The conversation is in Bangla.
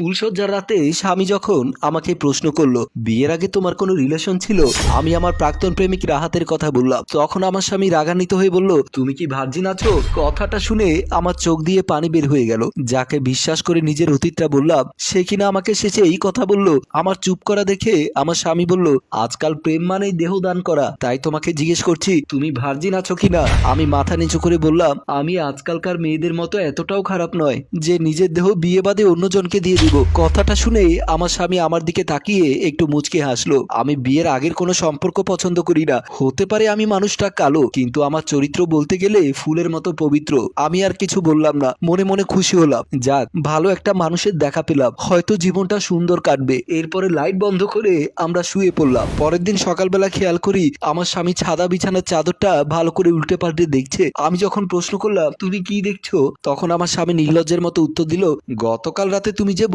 ফুলশয্যার রাতে স্বামী যখন আমাকে প্রশ্ন করলো, বিয়ের আগে তোমার কোনো রিলেশন ছিল? আমি আমার প্রাক্তন প্রেমিক রাহাতের কথা বললাম। তখন আমার স্বামী রাগান্বিত হয়ে বলল, তুমি কি ভার্জিন আছো? কথাটা শুনে আমার চোখ দিয়ে পানি বের হয়ে গেল। যাকে বিশ্বাস করে নিজের অতীতটা বললাম, সে কিনা আমাকে শেষে এই কথা বলল। আমার চুপ করা দেখে আমার স্বামী বলল, আজকাল প্রেম মানেই দেহ দান করা, তাই তোমাকে জিজ্ঞেস করছি তুমি ভার্জিন আছো কিনা। আমি মাথা নিচু করে বললাম, আমি আজকালকার মেয়েদের মতো এতটাও খারাপ নয় যে নিজের দেহ বিয়ে বাদে অন্যজনকে দিয়ে দিব। কথাটা শুনে আমার স্বামী আমার দিকে তাকিয়ে একটু মুচকে হাসলো। আমি বিয়ের আগের কোনো সম্পর্ক পছন্দ করি না। হতে পারে আমি মানুষটা কালো, কিন্তু আমার চরিত্র বলতে গেলে ফুলের মতো পবিত্র। আমি আর কিছু বললাম না, মনে মনে খুশি হলাম। যাক, ভালো একটা মানুষের দেখা পেলাম, হয়তো জীবনটা সুন্দর কাটবে। এরপরে লাইট বন্ধ করে আমরা শুয়ে পড়লাম। পরের দিন সকালবেলা খেয়াল করি আমার স্বামী ছাদা বিছানার চাদরটা ভালো করে উল্টে পাল্টে দেখছে। আমি যখন প্রশ্ন করলাম, তুমি কি দেখছো, তখন আমার স্বামী নির্লজ্জের মতো উত্তর দিল, গতকাল রাতে তুমি যে